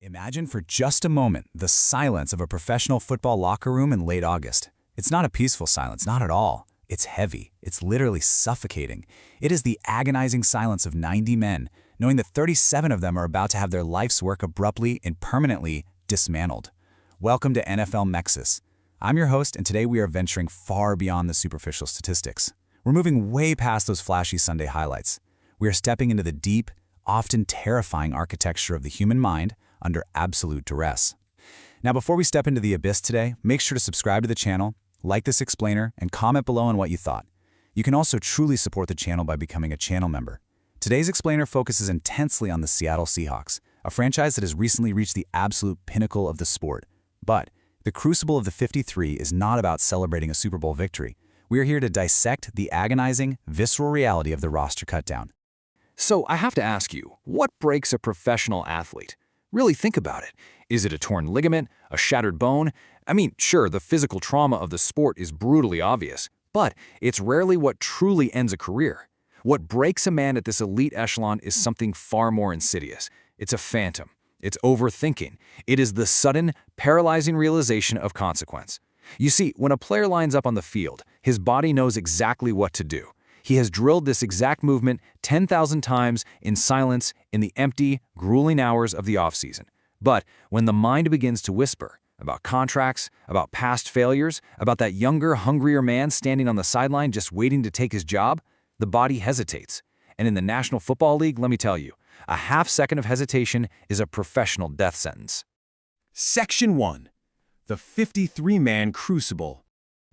Imagine for just a moment the silence of a professional football locker room in late August. It's not a peaceful silence, not at all. It's heavy. It's literally suffocating. It is the agonizing silence of 90 men, knowing that 37 of them are about to have their life's work abruptly and permanently dismantled. Welcome to NFL Nexus. I'm your host, and today we are venturing far beyond the superficial statistics. We're moving way past those flashy Sunday highlights. We are stepping into the deep, often terrifying architecture of the human mind under absolute duress. Now, before we step into the abyss today, make sure to subscribe to the channel, like this explainer, and comment below on what you thought. You can also truly support the channel by becoming a channel member. Today's explainer focuses intensely on the Seattle Seahawks, a franchise that has recently reached the absolute pinnacle of the sport. But the crucible of the 53 is not about celebrating a Super Bowl victory. We are here to dissect the agonizing, visceral reality of the roster cutdown. So I have to ask you, what breaks a professional athlete? Really think about it. Is it a torn ligament, a shattered bone? I mean, sure, the physical trauma of the sport is brutally obvious, but it's rarely what truly ends a career. What breaks a man at this elite echelon is something far more insidious. It's a phantom. It's overthinking. It is the sudden, paralyzing realization of consequence. You see, when a player lines up on the field, his body knows exactly what to do. He has drilled this exact movement 10,000 times in silence in the empty, grueling hours of the offseason. But when the mind begins to whisper about contracts, about past failures, about that younger, hungrier man standing on the sideline just waiting to take his job, the body hesitates. And in the National Football League, let me tell you, a half second of hesitation is a professional death sentence. Section 1. The 53-man crucible.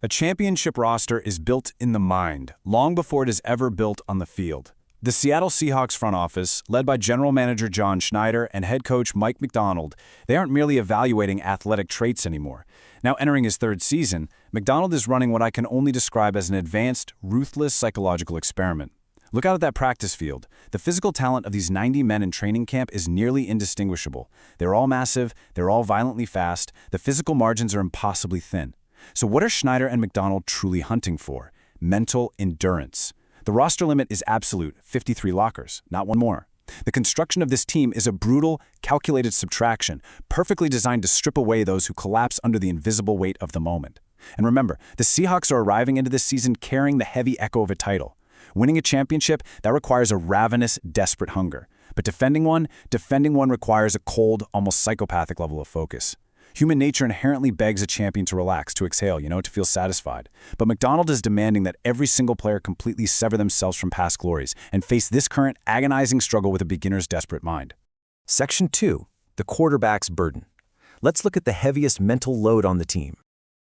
A championship roster is built in the mind, long before it is ever built on the field. The Seattle Seahawks front office, led by general manager John Schneider and head coach Mike Macdonald, they aren't merely evaluating athletic traits anymore. Now entering his third season, Macdonald is running what I can only describe as an advanced, ruthless psychological experiment. Look out at that practice field. The physical talent of these 90 men in training camp is nearly indistinguishable. They're all massive, they're all violently fast, the physical margins are impossibly thin. So what are Schneider and Macdonald truly hunting for? Mental endurance. The roster limit is absolute, 53 lockers, not one more. The construction of this team is a brutal, calculated subtraction, perfectly designed to strip away those who collapse under the invisible weight of the moment. And remember, the Seahawks are arriving into this season carrying the heavy echo of a title. Winning a championship, that requires a ravenous, desperate hunger. But defending one requires a cold, almost psychopathic level of focus. Human nature inherently begs a champion to relax, to exhale, to feel satisfied. But Macdonald is demanding that every single player completely sever themselves from past glories and face this current agonizing struggle with a beginner's desperate mind. Section 2. The quarterback's burden. Let's look at the heaviest mental load on the team.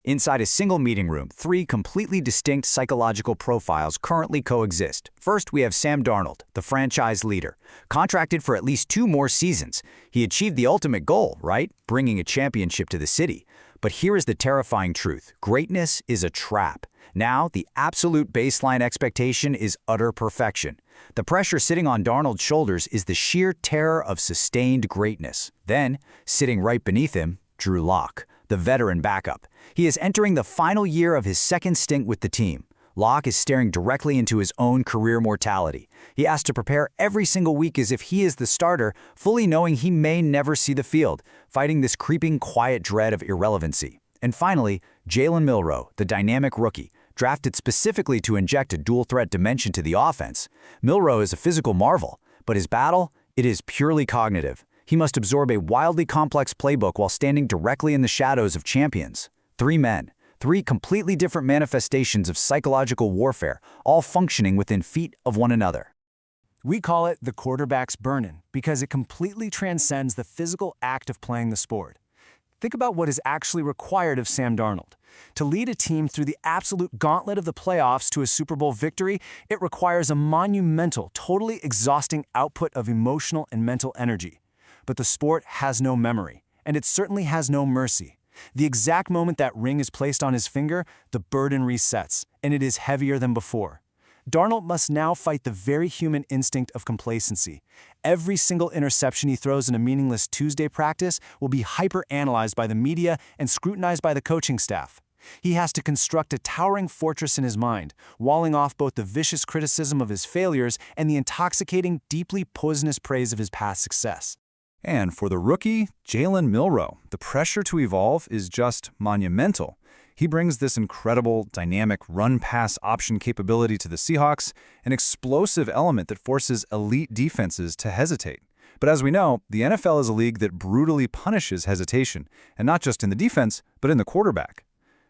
Inside a single meeting room, three completely distinct psychological profiles currently coexist. First, we have Sam Darnold, the franchise leader. Contracted for at least 2 more seasons. He achieved the ultimate goal, right? Bringing a championship to the city. But here is the terrifying truth. Greatness is a trap. Now, the absolute baseline expectation is utter perfection. The pressure sitting on Darnold's shoulders is the sheer terror of sustained greatness. Then, sitting right beneath him, Drew Lock, the veteran backup. He is entering the final year of his second stint with the team. Lock is staring directly into his own career mortality. He has to prepare every single week as if he is the starter, fully knowing he may never see the field, fighting this creeping, quiet dread of irrelevancy. And finally, Jalen Milroe, the dynamic rookie, drafted specifically to inject a dual-threat dimension to the offense. Milroe is a physical marvel, but his battle, it is purely cognitive. He must absorb a wildly complex playbook while standing directly in the shadows of champions. 3 men, 3 completely different manifestations of psychological warfare, all functioning within feet of one another. We call it the quarterback's burden because it completely transcends the physical act of playing the sport. Think about what is actually required of Sam Darnold. To lead a team through the absolute gauntlet of the playoffs to a Super Bowl victory, it requires a monumental, totally exhausting output of emotional and mental energy. But the sport has no memory, and it certainly has no mercy. The exact moment that ring is placed on his finger, the burden resets, and it is heavier than before. Darnold must now fight the very human instinct of complacency. Every single interception he throws in a meaningless Tuesday practice will be hyper-analyzed by the media and scrutinized by the coaching staff. He has to construct a towering fortress in his mind, walling off both the vicious criticism of his failures and the intoxicating, deeply poisonous praise of his past success. And for the rookie, Jalen Milroe, the pressure to evolve is just monumental. He brings this incredible, dynamic run-pass option capability to the Seahawks, an explosive element that forces elite defenses to hesitate. But as we know, the NFL is a league that brutally punishes hesitation, and not just in the defense, but in the quarterback.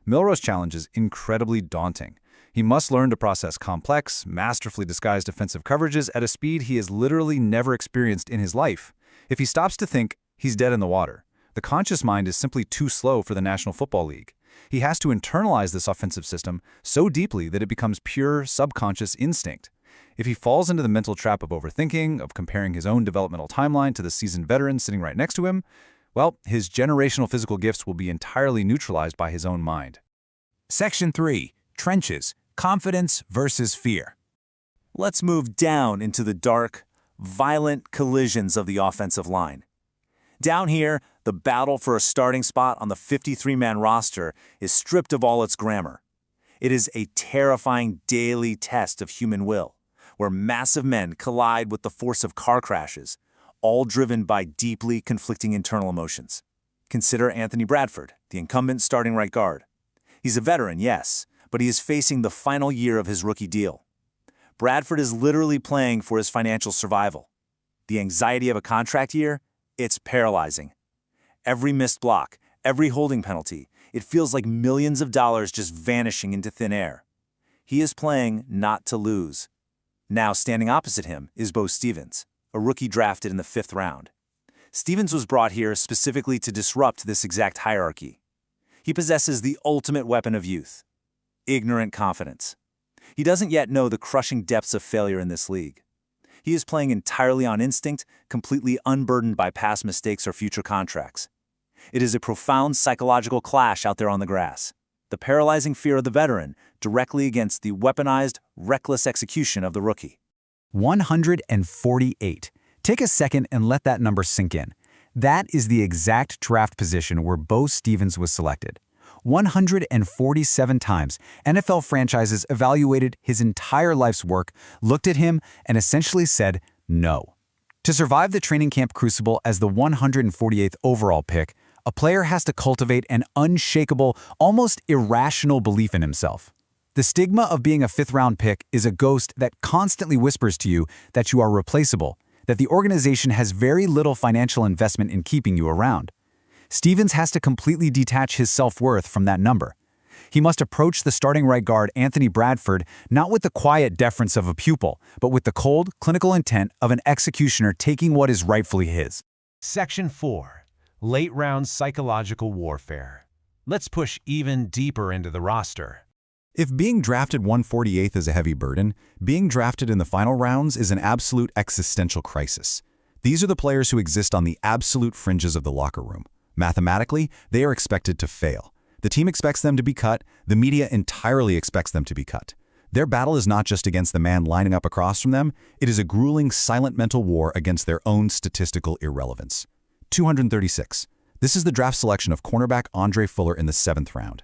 Milroe's challenge is incredibly daunting. He must learn to process complex, masterfully disguised defensive coverages at a speed he has literally never experienced in his life. If he stops to think, he's dead in the water. The conscious mind is simply too slow for the National Football League. He has to internalize this offensive system so deeply that it becomes pure subconscious instinct. If he falls into the mental trap of overthinking, of comparing his own developmental timeline to the seasoned veteran sitting right next to him, well, his generational physical gifts will be entirely neutralized by his own mind. Section 3. Trenches. Confidence versus fear. Let's move down into the dark, violent collisions of the offensive line. Down here, the battle for a starting spot on the 53-man roster is stripped of all its glamour. It is a terrifying daily test of human will, where massive men collide with the force of car crashes, all driven by deeply conflicting internal emotions. Consider Anthony Bradford, the incumbent starting right guard. He's a veteran, yes, but he is facing the final year of his rookie deal. Bradford is literally playing for his financial survival. The anxiety of a contract year? It's paralyzing. Every missed block, every holding penalty, it feels like millions of dollars just vanishing into thin air. He is playing not to lose. Now standing opposite him is Bo Stevens, a rookie drafted in the 5th round. Stevens was brought here specifically to disrupt this exact hierarchy. He possesses the ultimate weapon of youth: ignorant confidence. He doesn't yet know the crushing depths of failure in this league. He is playing entirely on instinct, completely unburdened by past mistakes or future contracts. It is a profound psychological clash out there on the grass. The paralyzing fear of the veteran directly against the weaponized, reckless execution of the rookie. 148. Take a second and let that number sink in. That is the exact draft position where Bo Stevens was selected. 147 times, NFL franchises evaluated his entire life's work, looked at him, and essentially said no. To survive the training camp crucible as the 148th overall pick, a player has to cultivate an unshakable, almost irrational belief in himself. The stigma of being a 5th-round pick is a ghost that constantly whispers to you that you are replaceable, that the organization has very little financial investment in keeping you around. Stevens has to completely detach his self-worth from that number. He must approach the starting right guard Anthony Bradford not with the quiet deference of a pupil, but with the cold, clinical intent of an executioner taking what is rightfully his. Section 4. Late-round psychological warfare. Let's push even deeper into the roster. If being drafted 148th is a heavy burden, being drafted in the final rounds is an absolute existential crisis. These are the players who exist on the absolute fringes of the locker room. Mathematically, they are expected to fail. The team expects them to be cut. The media entirely expects them to be cut. Their battle is not just against the man lining up across from them. It is a grueling, silent mental war against their own statistical irrelevance. 236. This is the draft selection of cornerback Andre Fuller in the 7th round.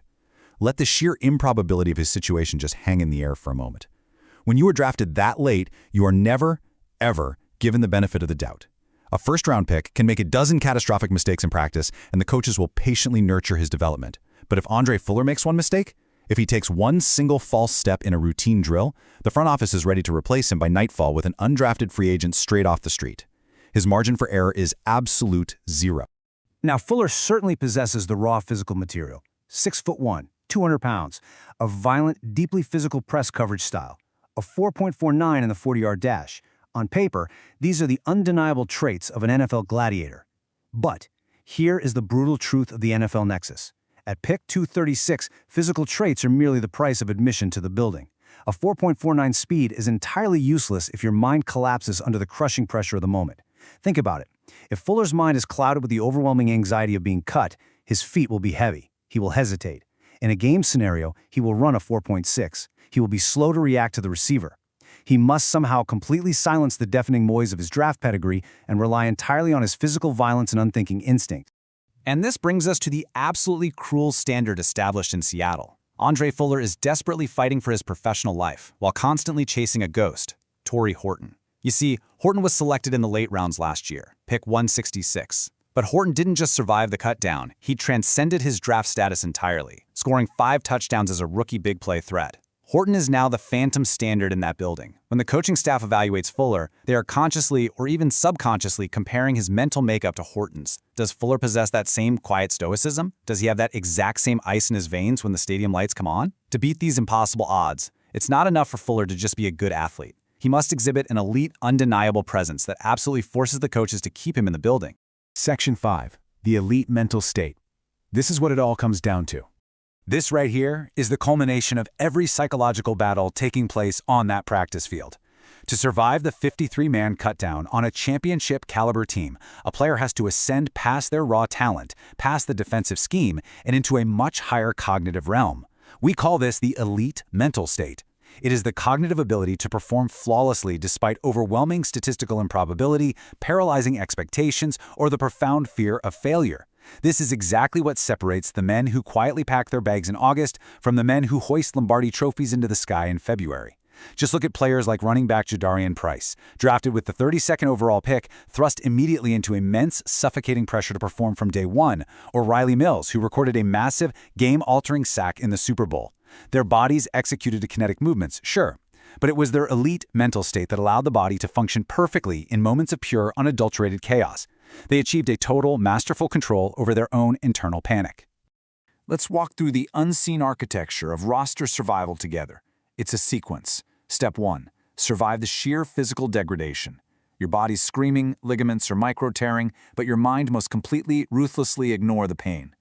Let the sheer improbability of his situation just hang in the air for a moment. When you are drafted that late, you are never, ever given the benefit of the doubt. A first-round pick can make a dozen catastrophic mistakes in practice, and the coaches will patiently nurture his development. But if Andre Fuller makes one mistake, if he takes one single false step in a routine drill, the front office is ready to replace him by nightfall with an undrafted free agent straight off the street. His margin for error is absolute zero. Now, Fuller certainly possesses the raw physical material. 6'1", 200 pounds, a violent, deeply physical press coverage style, a 4.49 in the 40-yard dash. On paper, these are the undeniable traits of an NFL gladiator. But here is the brutal truth of the NFL Nexus. At pick 236, physical traits are merely the price of admission to the building. A 4.49 speed is entirely useless if your mind collapses under the crushing pressure of the moment. Think about it. If Fuller's mind is clouded with the overwhelming anxiety of being cut, his feet will be heavy. He will hesitate. In a game scenario, he will run a 4.6. He will be slow to react to the receiver. He must somehow completely silence the deafening noise of his draft pedigree and rely entirely on his physical violence and unthinking instinct. And this brings us to the absolutely cruel standard established in Seattle. Andre Fuller is desperately fighting for his professional life while constantly chasing a ghost, Torrey Horton. You see, Horton was selected in the late rounds last year, pick 166. But Horton didn't just survive the cutdown, he transcended his draft status entirely, scoring 5 touchdowns as a rookie big play threat. Horton is now the phantom standard in that building. When the coaching staff evaluates Fuller, they are consciously or even subconsciously comparing his mental makeup to Horton's. Does Fuller possess that same quiet stoicism? Does he have that exact same ice in his veins when the stadium lights come on? To beat these impossible odds, it's not enough for Fuller to just be a good athlete. He must exhibit an elite, undeniable presence that absolutely forces the coaches to keep him in the building. Section 5. The elite mental state. This is what it all comes down to. This right here is the culmination of every psychological battle taking place on that practice field. To survive the 53-man cutdown on a championship-caliber team, a player has to ascend past their raw talent, past the defensive scheme, and into a much higher cognitive realm. We call this the elite mental state. It is the cognitive ability to perform flawlessly despite overwhelming statistical improbability, paralyzing expectations, or the profound fear of failure. This is exactly what separates the men who quietly pack their bags in August from the men who hoist Lombardi trophies into the sky in February. Just look at players like running back Jadarian Price, drafted with the 32nd overall pick, thrust immediately into immense, suffocating pressure to perform from day one, or Riley Mills, who recorded a massive, game-altering sack in the Super Bowl. Their bodies executed kinetic movements, sure, but it was their elite mental state that allowed the body to function perfectly in moments of pure, unadulterated chaos. They achieved a total, masterful control over their own internal panic. Let's walk through the unseen architecture of roster survival together. It's a sequence. Step 1. Survive the sheer physical degradation. Your body's screaming, ligaments are micro-tearing, but your mind must completely, ruthlessly ignore the pain.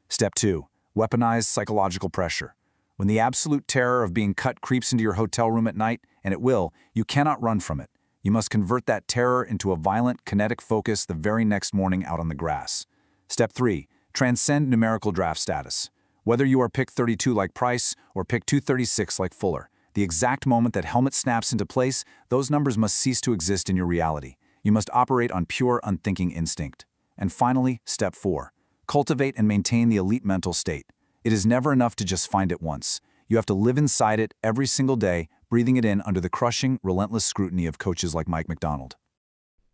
Step 2. Weaponize psychological pressure. When the absolute terror of being cut creeps into your hotel room at night, and it will, you cannot run from it. You must convert that terror into a violent, kinetic focus the very next morning out on the grass. Step 3. Transcend numerical draft status. Whether you are pick 32 like Price or pick 236 like Fuller, the exact moment that helmet snaps into place, those numbers must cease to exist in your reality. You must operate on pure, unthinking instinct. And finally, Step 4. Cultivate and maintain the elite mental state. It is never enough to just find it once. You have to live inside it every single day, breathing it in under the crushing, relentless scrutiny of coaches like Mike McDonald.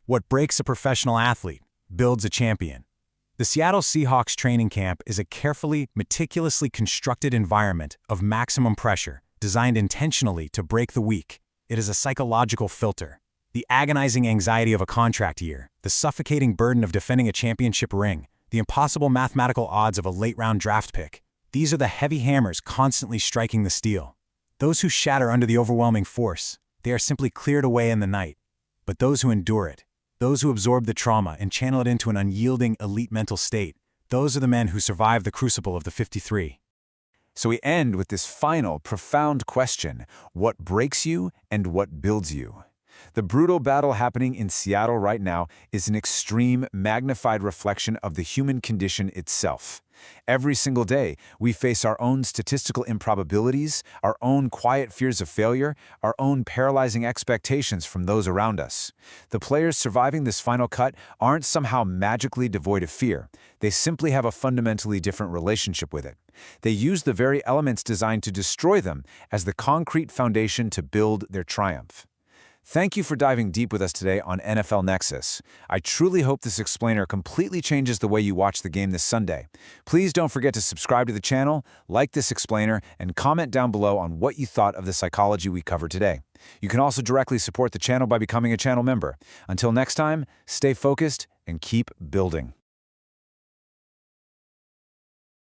What breaks a professional athlete builds a champion. The Seattle Seahawks training camp is a carefully, meticulously constructed environment of maximum pressure, designed intentionally to break the weak. It is a psychological filter. The agonizing anxiety of a contract year, the suffocating burden of defending a championship ring, the impossible mathematical odds of a late-round draft pick. These are the heavy hammers constantly striking the steel. Those who shatter under the overwhelming force, they are simply cleared away in the night. But those who endure it, those who absorb the trauma and channel it into an unyielding, elite mental state, those are the men who survive the crucible of the 53. So we end with this final, profound question: what breaks you and what builds you? The brutal battle happening in Seattle right now is an extreme, magnified reflection of the human condition itself. Every single day, we face our own statistical improbabilities, our own quiet fears of failure, our own paralyzing expectations from those around us. The players surviving this final cut aren't somehow magically devoid of fear. They simply have a fundamentally different relationship with it. They use the very elements designed to destroy them as the concrete foundation to build their triumph. Thank you for diving deep with us today on NFL Nexus. I truly hope this explainer completely changes the way you watch the game this Sunday. Please don't forget to subscribe to the channel, like this explainer, and comment down below on what you thought of the psychology we covered today. You can also directly support the channel by becoming a channel member. Until next time, stay focused and keep building.